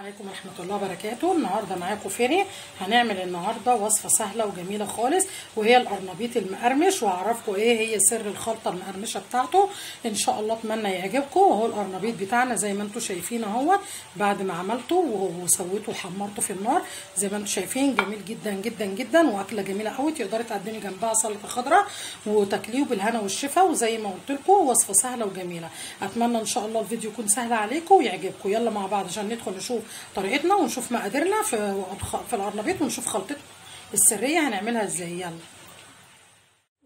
عليكم ورحمة الله وبركاته. النهارده معاكم فيري. هنعمل النهارده وصفة سهلة وجميلة خالص، وهي القرنبيط المقرمش، وهعرفكم ايه هي سر الخلطة المقرمشة بتاعته. ان شاء الله اتمنى يعجبكم. وهو القرنبيط بتاعنا زي ما انتم شايفين اهو، بعد ما عملته وسويته وحمرته في النار زي ما انتم شايفين، جميل جدا جدا جدا، واكلة جميلة قوي. تقدري تقدمي جنبها سلطة خضراء وتاكليه بالهنا والشفا. وزي ما قلت لكم وصفة سهلة وجميلة. اتمنى ان شاء الله الفيديو يكون سهل عليكم ويعجبكم. يلا مع بعض عشان ندخل نشوف طريقتنا ونشوف مقاديرنا في القرنبيط، ونشوف خلطتنا السريه هنعملها ازاي. يلا.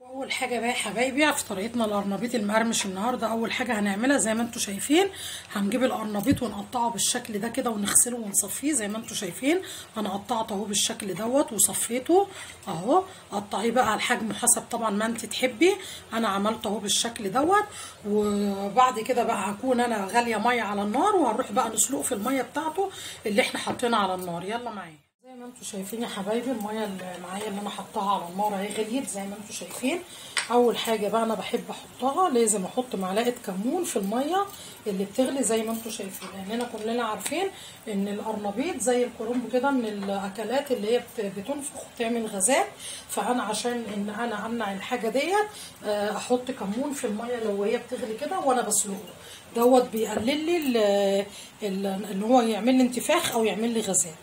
واول حاجه بقى يا حبايبي في طريقتنا القرنبيط المقرمش النهارده، اول حاجه هنعملها زي ما انتم شايفين، هنجيب القرنبيط ونقطعه بالشكل ده كده ونغسله ونصفيه زي ما انتم شايفين. انا قطعته اهو بالشكل دوت وصفيته اهو. قطعيه بقى على الحجم حسب طبعا ما انت تحبي. انا عملته اهو بالشكل دوت. وبعد كده بقى هكون انا غاليه ميه على النار، وهنروح بقى نسلقه في الميه بتاعته اللي احنا حاطينها على النار. يلا معايا. زي ما انتم شايفين يا حبايبي، الميه اللي معايا اللي انا حطاها على النار اهي غليت زي ما انتم شايفين. اول حاجه بقى انا بحب احطها، لازم احط معلقه كمون في الميه اللي بتغلي زي ما انتم شايفين، لاننا كلنا عارفين ان القرنبيط زي الكرنب كده من الاكلات اللي هي بتنفخ وبتعمل غازات. فانا عشان ان انا امنع الحاجه ديت احط كمون في الميه لو هي بتغلي كده وانا بسلقه. دوت بيقلل لي ان هو يعمل لي انتفاخ او يعمل لي غازات.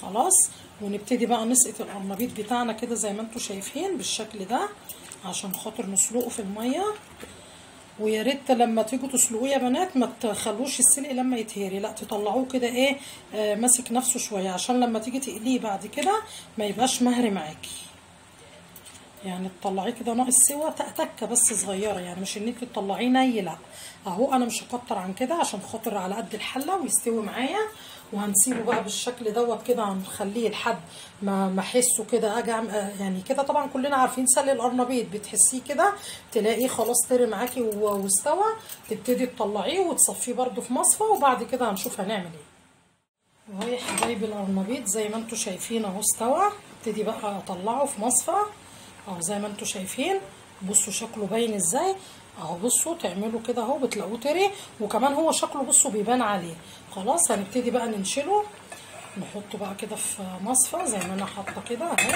خلاص. ونبتدي بقى نسقط القرنبيط بتاعنا كده زي ما انتم شايفين بالشكل ده، عشان خاطر نسلقه في الميه. ويا ريت لما تيجوا تسلقوه يا بنات ما تخلوش السلق لما يتهري، لا تطلعوه كده ايه ماسك نفسه شويه، عشان لما تيجي تقليه بعد كده ما يبقاش مهري معاكي. يعني تطلعيه كده ناقص سوا تكه بس صغيره، يعني مش ان انت تطلعيه ني، لا. اهو انا مش هكتر عن كده عشان خاطر على قد الحله ويستوي معايا. وهنسيبه بقى بالشكل دوت كده، هنخليه لحد ما احسه كده يعني كده. طبعا كلنا عارفين سلق القرنبيط بتحسيه كده تلاقيه خلاص طري معاكي واستوى، تبتدي تطلعيه وتصفيه برده في مصفى. وبعد كده هنشوف هنعمل ايه. وهي يا حبايبي القرنبيط زي ما انتم شايفين اهو استوى. ابتدي بقى اطلعه في مصفى اهو زي ما انتم شايفين. بصوا شكله باين ازاي اهو. بصوا تعملوا كده اهو بتلاقوه طري، وكمان هو شكله بصوا بيبان عليه. خلاص هنبتدي بقى ننشله، نحطه بقى كده في مصفى زي ما انا حاطه كده اهي.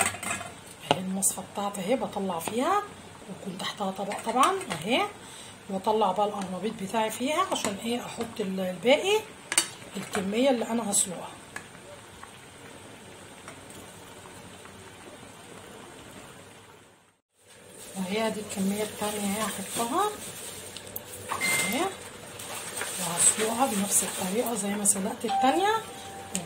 اهي المصفى بتاعتي اهي بطلع فيها، ويكون تحتها طبق طبعا اهي. واطلع بقى القرنبيط بتاعي فيها عشان ايه احط الباقي الكميه اللي انا هسلقها. وهي دي الكميه التانيه اهي هحطها اهي، وهسلقها بنفس الطريقه زي ما سلقت التانيه.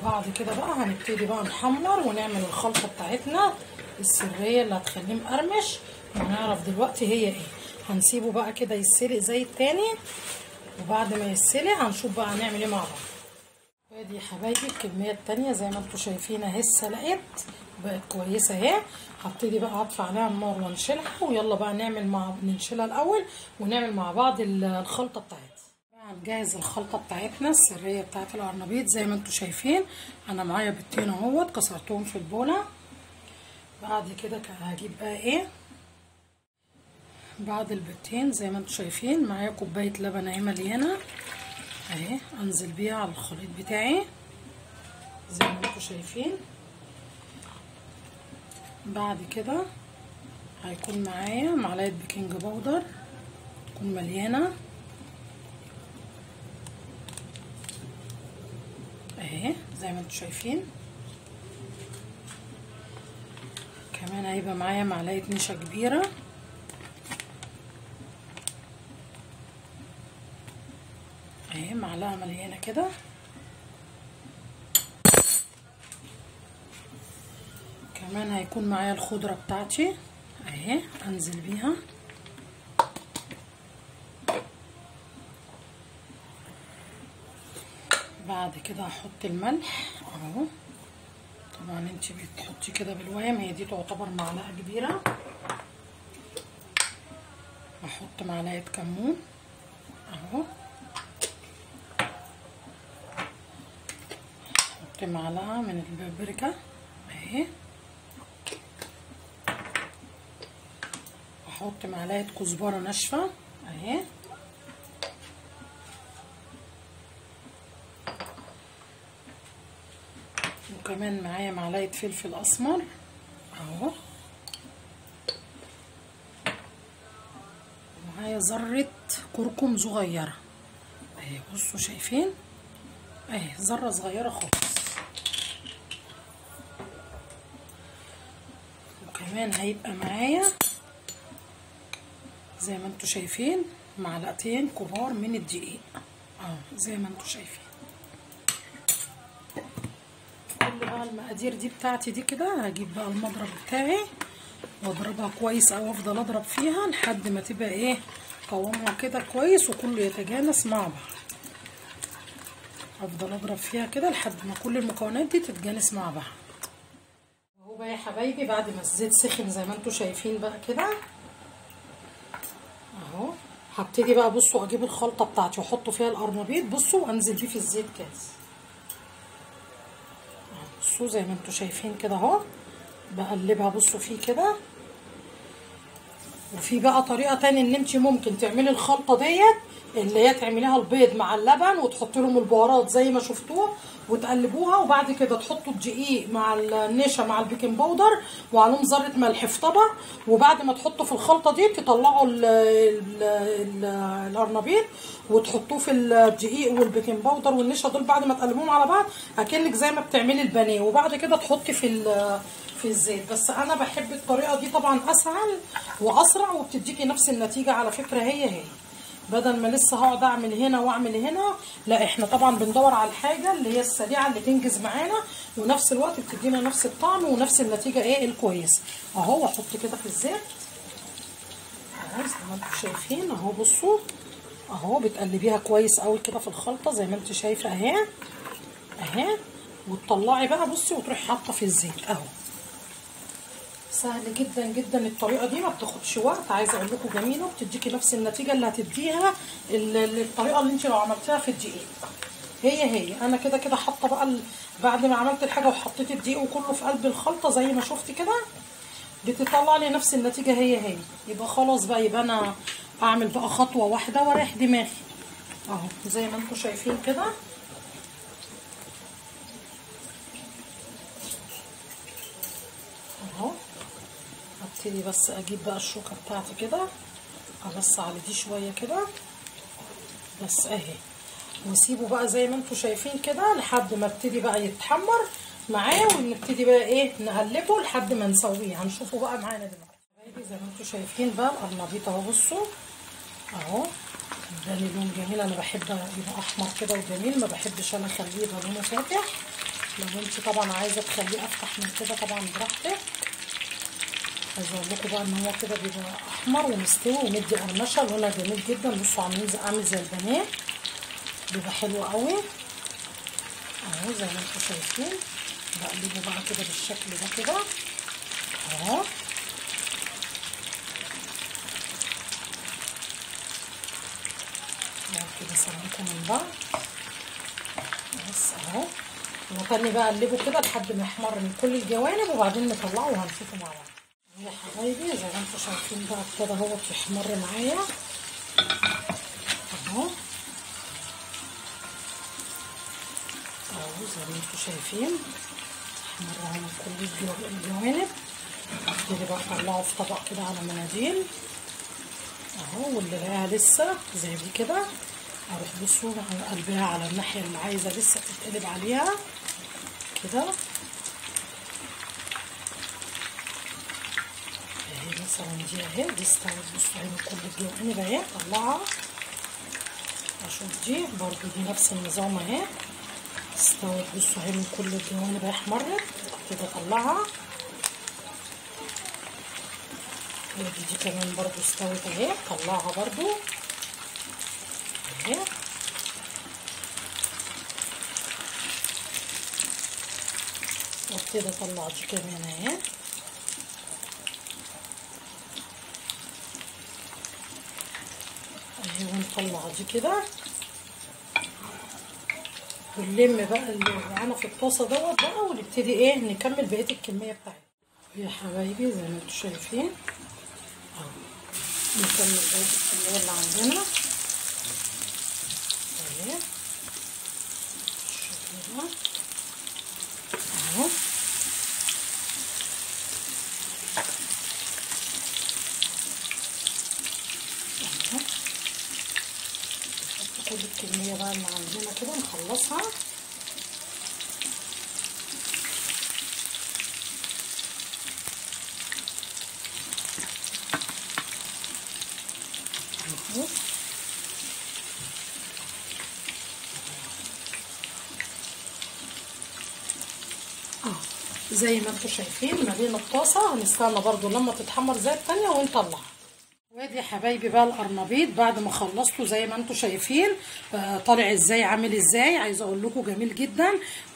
وبعد كده بقى هنبتدي بقى نحمر ونعمل الخلطه بتاعتنا السريه اللي هتخليه مقرمش. وهنعرف دلوقتي هي ايه. هنسيبه بقى كده يتسلق زي التاني، وبعد ما يتسلق هنشوف بقى هنعمل ايه مع بعض. ادي يا حبايبي الكميه التانيه زي ما انتم شايفين اهي اتسلقت بقت كويسه اهي. هبتدي بقى اطفي عليها النار وانشلها. ويلا بقى ننشلها الاول ونعمل مع بعض الخلطه بتاعتنا. هنجهز الخلطه بتاعتنا السريه بتاعت القرنبيط زي ما انتم شايفين. انا معايا بيضتين اهوت كسرتهم في البوله. بعد كده هجيب بقى ايه، بعد البيضتين زي ما انتم شايفين معايا كوبايه لبن اهي مليانه اهي، انزل بيها على الخليط بتاعي زي ما انتم شايفين. بعد كده هيكون معايا معلقه بيكنج باودر تكون مليانه اهي زي ما انتم شايفين. كمان هيبقى معايا معلقه نشا كبيره اهي، معلقه مليانه كده. كمان هيكون معايا الخضره بتاعتي اهي، انزل بيها. بعد كده هحط الملح اهو. طبعا انت بتحطي كده بالوام، هي دي تعتبر معلقه كبيره. هحط معلقه كمون اهو. احط معلقه من البابريكا اهي. احط معلقه كزبره ناشفه اهي. وكمان معايا معلقه فلفل اسمر اهو، ومعايا ذره كركم صغيره اهي. بصوا شايفين اهي ذره صغيره خالص. وكمان هيبقى معايا زي ما انتوا شايفين معلقتين كبار من الدقيق اهو زي ما انتوا شايفين. كل بقى المقادير دي بتاعتي دي كده هجيب بقى المضرب بتاعي واضربها كويس او افضل اضرب فيها لحد ما تبقى ايه قوامها كده كويس وكله يتجانس مع بعض. افضل اضرب فيها كده لحد ما كل المكونات دي تتجانس مع بعض. اهو بقى يا حبايبي بعد ما الزيت سخن زي ما انتوا شايفين بقى كده اهو، هبتدي بقى بصوا اجيب الخلطه بتاعتي واحط فيها القرنبيط بصوا وانزل بيه في الزيت كاس. بصوا زي ما انتوا شايفين كده اهو بقلبها بصوا فيه كده. وفي بقى طريقه تانية ان انت ممكن تعملي الخلطه ديت اللي هي تعمليها البيض مع اللبن وتحطي لهم البهارات زي ما شفتوه وتقلبوها، وبعد كده تحطوا الدقيق مع النشا مع البيكنج باودر وعليهم ذره ملح في طبق، وبعد ما تحطوا في الخلطه دي تطلعوا القرنبيط وتحطوه في الدقيق والبيكنج باودر والنشا دول بعد ما تقلبوهم على بعض اكنك زي ما بتعملي البانيه، وبعد كده تحطي في الزيت. بس انا بحب الطريقه دي طبعا اسهل واسرع وبتديكي نفس النتيجه على فكره هي بدل ما لسه هقعد اعمل هنا واعمل هنا. لا احنا طبعا بندور على الحاجه اللي هي السريعه اللي تنجز معانا ونفس الوقت بتدينا نفس الطعم ونفس النتيجه ايه الكويسه اهو. واحط كده في الزيت اهو زي ما انتم شايفين اهو. بصوا اهو بتقلبيها كويس قوي كده في الخلطه زي ما انت شايفه اهي اهي، وتطلعي بقى بصي وتروحي حاطه في الزيت اهو. سهل جدا جدا الطريقه دي ما بتاخدش وقت. عايزه اقول لكم جميله وبتديكي نفس النتيجه اللي هتديها الطريقه اللي انت لو عملتيها في الدقيق. هي انا كده كده حاطه بقى بعد ما عملت الحاجه وحطيت الدقيق وكله في قلب الخلطه زي ما شفت كده بتطلع لي نفس النتيجه هي. يبقى خلاص بقى يبقى انا اعمل بقى خطوه واحده واريح دماغي اهو زي ما انتم شايفين كده اهو. هبتدي بس اجيب بقى الشوكه بتاعتي كده ابص على دي شويه كده بس اهي، واسيبه بقى زي ما انتم شايفين كده لحد ما ابتدي بقى يتحمر معاه، ونبتدي بقى ايه نقلبه لحد ما نسويه. هنشوفه بقى معانا دلوقتي زي ما انتم شايفين بقى القرنبيط اهو. بصوا اهو ده لون جميل. انا بحب يبقى احمر كده وجميل، ما بحبش انا اخليه يبقى لونه فاتح. لو انت طبعا عايزه تخليه افتح من كده طبعا براحتك. عايزه اقول لكم بقى ان هو كده بيبقى احمر ومستوي ومدي قرمشه لونها جميل جدا. بصوا عامل زي البانيه بيبقى حلو قوي اهو زي ما انتم شايفين. بقلبه بقى كده بالشكل ده كده اهو كده سلمته من بعض بس اهو. وتاني بقى اقلبه كده لحد ما يحمر من كل الجوانب وبعدين نطلعه وهنشوفه مع بعض يا حبايبي. زي ما انتم شايفين بقى كده هو بيحمر معايا اهو زي ما انتم شايفين احمر من كل الجوانب. ابتدي بقى اطلعه في طبق كده على مناديل اهو، واللي لقاها لسه زي دي كده اروح بصوا قلبها على الناحيه اللي عايزه لسه تتقلب عليها كده اهي. مثلا دي اهي دي استوت بصوا اهي من كل الجوانب اهي اطلعها اشوف دي برضو دي نفس النظام اهي استوت بصوا اهي من كل الجوانب اهي احمرت كده اطلعها. دي كمان برضو استوت اهي اطلعها برضو اهي. وابتدي اطلع دي كمان اهي اهي ونطلع دي كده ونلم بقى اللي معانا في الطاسه دوت بقى ونبتدي ايه نكمل بقيه الكميه بتاعتنا يا حبايبي. زي ما انتم شايفين اهو نكمل بقيه الكميه اللي عندنا اهي بالشكل ده اللي عندنا كده نخلصها. زي ما انتم شايفين ملينا الطاسه، هنستنى برضو لما تتحمر زي التانيه ونطلعها. وادي يا حبايبي بقى القرنبيط بعد ما خلصته زي ما انتم شايفين طالع ازاي، عامل ازاي. عايزه اقول لكم جميل جدا.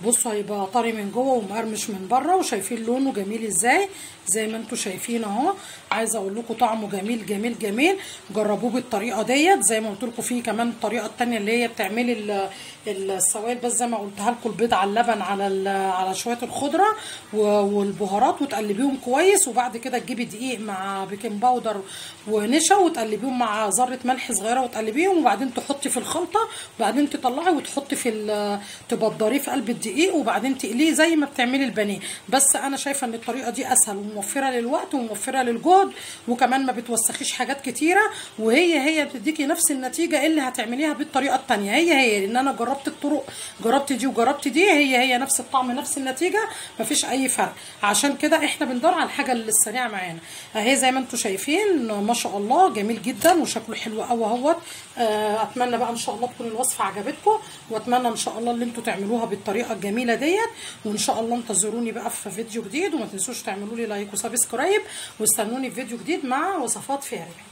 بصوا هيبقى طري من جوه ومقرمش من بره، وشايفين لونه جميل ازاي زي ما انتم شايفين اهو. عايزه اقول لكم طعمه جميل جميل جميل. جربوه بالطريقه ديت. زي ما قلت لكم في كمان الطريقه الثانيه اللي هي بتعملي السوائل، بس زي ما قلتها لكم البيض على اللبن على شويه الخضره والبهارات وتقلبيهم كويس، وبعد كده تجيبي دقيق مع بيكنج باودر ونشا وتقلبيهم مع ذره ملح صغيره وتقلبيهم، وبعدين تحطي في الخلطه، وبعدين تطلعي وتحطي تبدريه في قلب الدقيق، وبعدين تقليه زي ما بتعملي البانيه. بس انا شايفه ان الطريقه دي اسهل وموفره للوقت وموفره للجهد، وكمان ما بتوسخيش حاجات كتيره، وهي بتديكي نفس النتيجه اللي هتعمليها بالطريقه الثانيه. هي لان انا جربت الطرق، جربت دي وجربت دي، هي نفس الطعم نفس النتيجه، مفيش اي فرق. عشان كده احنا بندور على الحاجه السريعه معانا اهي. زي ما انتم شايفين ما شاء الله جميل جدا وشكله حلو قوي اهوت. اتمنى بقى ان شاء الله تكون الوصفه عجبتكم، واتمنى ان شاء الله اللي انتم تعملوها بالطريقه الجميله ديت. وان شاء الله انتظروني بقى في فيديو جديد، وما تنسوش تعملوا لي لايك وسبسكرايب، واستنوني في فيديو جديد مع وصفات فاري.